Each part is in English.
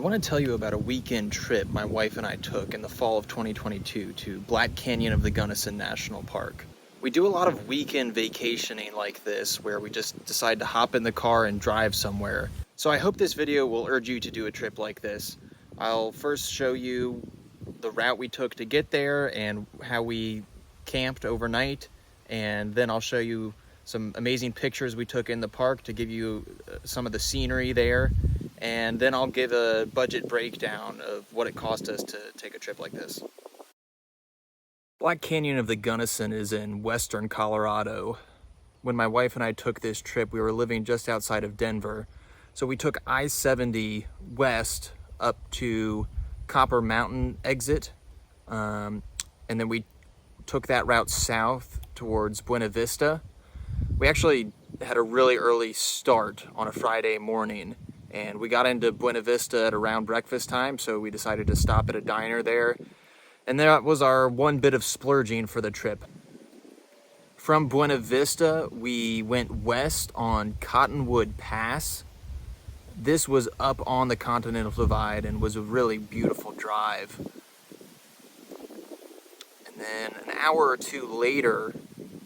want to tell you about a weekend trip my wife and I took in the fall of 2022 to Black Canyon of the Gunnison National Park. We do a lot of weekend vacationing like this where we just decide to hop in the car and drive somewhere. So I hope this video will urge you to do a trip like this. I'll first show you the route we took to get there and how we camped overnight, and then I'll show you some amazing pictures we took in the park to give you some of the scenery there. And then I'll give a budget breakdown of what it cost us to take a trip like this. Black Canyon of the Gunnison is in western Colorado. When my wife and I took this trip, we were living just outside of Denver. So we took I-70 west up to Copper Mountain exit. And then we took that route south towards Buena Vista. We actually had a really early start on a Friday morning, and we got into Buena Vista at around breakfast time, so we decided to stop at a diner there. And that was our one bit of splurging for the trip. From Buena Vista, we went west on Cottonwood Pass. This was up on the Continental Divide and was a really beautiful drive. And then an hour or two later,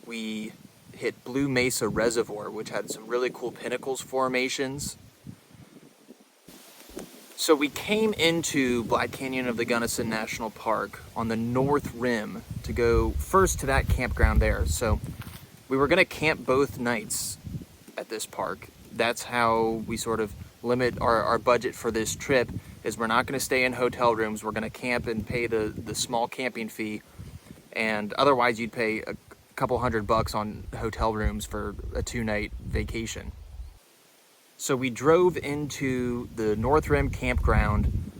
we hit Blue Mesa Reservoir, which had some really cool pinnacles formations. So we came into Black Canyon of the Gunnison National Park on the north rim to go first to that campground there. So we were going to camp both nights at this park. That's how we sort of limit our budget for this trip, is we're not going to stay in hotel rooms. We're going to camp and pay the small camping fee. And otherwise you'd pay a couple $100 on hotel rooms for a 2-night vacation. So we drove into the North Rim campground.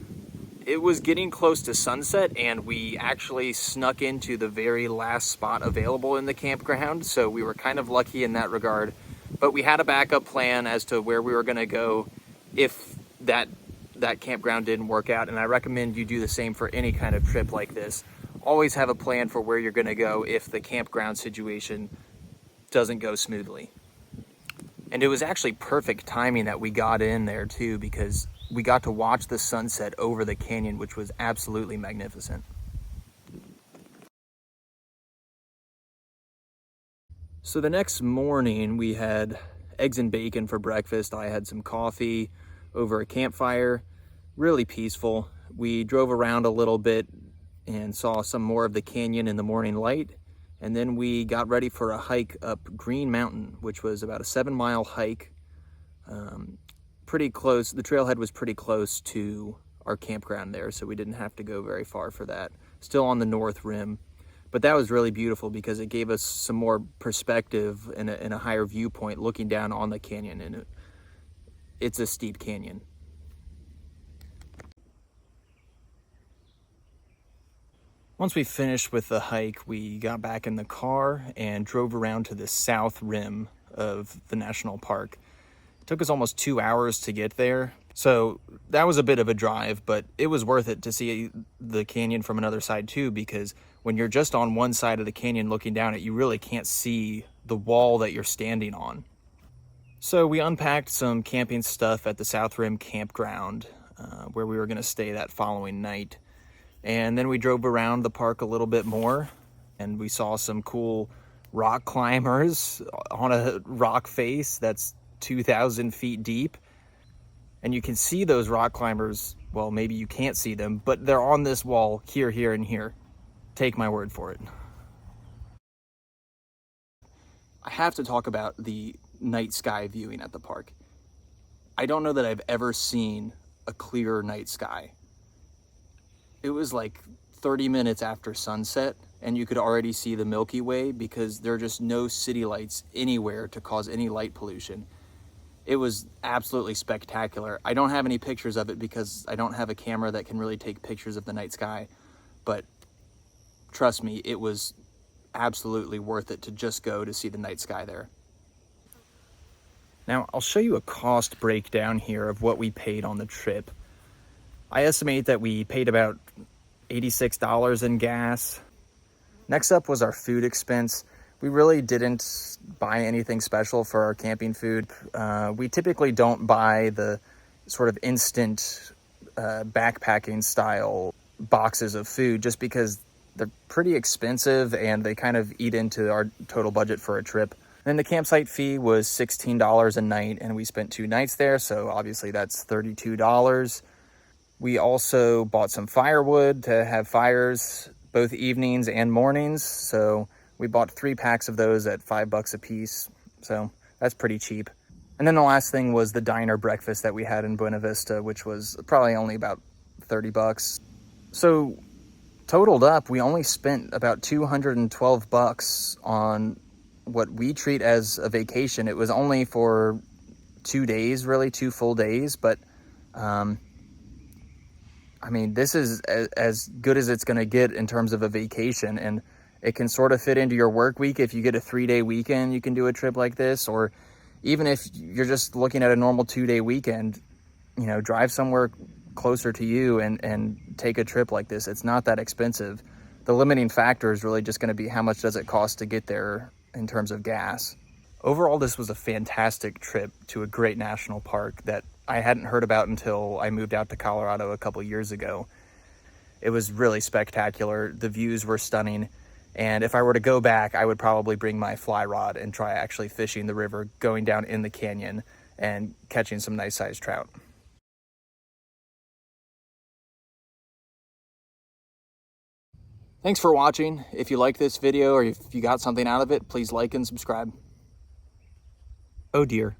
It was getting close to sunset, and we actually snuck into the very last spot available in the campground, so we were kind of lucky in that regard. But we had a backup plan as to where we were going to go if that campground didn't work out, and I recommend you do the same for any kind of trip like this. Always have a plan for where you're going to go if the campground situation doesn't go smoothly. And it was actually perfect timing that we got in there too, because we got to watch the sunset over the canyon, which was absolutely magnificent. So the next morning we had eggs and bacon for breakfast. I had some coffee over a campfire, really peaceful. We drove around a little bit and saw some more of the canyon in the morning light. And then we got ready for a hike up Green Mountain, which was about a 7-mile hike. Pretty close, the trailhead was pretty close to our campground there, so we didn't have to go very far for that. Still on the north rim, but that was really beautiful because it gave us some more perspective and a higher viewpoint looking down on the canyon, and it's a steep canyon. Once we finished with the hike, we got back in the car and drove around to the south rim of the national park. It took us almost 2 hours to get there, so that was a bit of a drive, but it was worth it to see the canyon from another side too, because when you're just on one side of the canyon looking down it, you really can't see the wall that you're standing on. So we unpacked some camping stuff at the South Rim campground, where we were going to stay that following night. And then we drove around the park a little bit more, and we saw some cool rock climbers on a rock face that's 2,000 feet deep. And you can see those rock climbers, well, maybe you can't see them, but they're on this wall here, here, and here. Take my word for it. I have to talk about the night sky viewing at the park. I don't know that I've ever seen a clear night sky. It was like 30 minutes after sunset, and you could already see the Milky Way because there are just no city lights anywhere to cause any light pollution. It was absolutely spectacular. I don't have any pictures of it because I don't have a camera that can really take pictures of the night sky, but trust me, it was absolutely worth it to just go to see the night sky there. Now, I'll show you a cost breakdown here of what we paid on the trip. I estimate that we paid about $86 in gas. Next up was our food expense. We really didn't buy anything special for our camping food. We typically don't buy the sort of instant backpacking style boxes of food just because they're pretty expensive and they kind of eat into our total budget for a trip. And then the campsite fee was $16 a night, and we spent 2 nights there, so obviously that's $32. We also bought some firewood to have fires both evenings and mornings, so we bought 3 packs of those at $5 a piece, so that's pretty cheap. And then the last thing was the diner breakfast that we had in Buena Vista, which was probably only about $30. So totaled up, we only spent about $212 on what we treat as a vacation. It was only for 2 days, really, 2 full days, but I mean, this is as good as it's going to get in terms of a vacation, and it can sort of fit into your work week. If you get a 3-day weekend, you can do a trip like this, or even if you're just looking at a normal 2-day weekend, you know, drive somewhere closer to you and take a trip like this. It's not that expensive. The limiting factor is really just going to be how much does it cost to get there in terms of gas. Overall, this was a fantastic trip to a great national park that I hadn't heard about until I moved out to Colorado a couple years ago. It was really spectacular. The views were stunning. And if I were to go back, I would probably bring my fly rod and try actually fishing the river, going down in the canyon and catching some nice sized trout. Thanks for watching. If you like this video or if you got something out of it, please like and subscribe. Oh dear.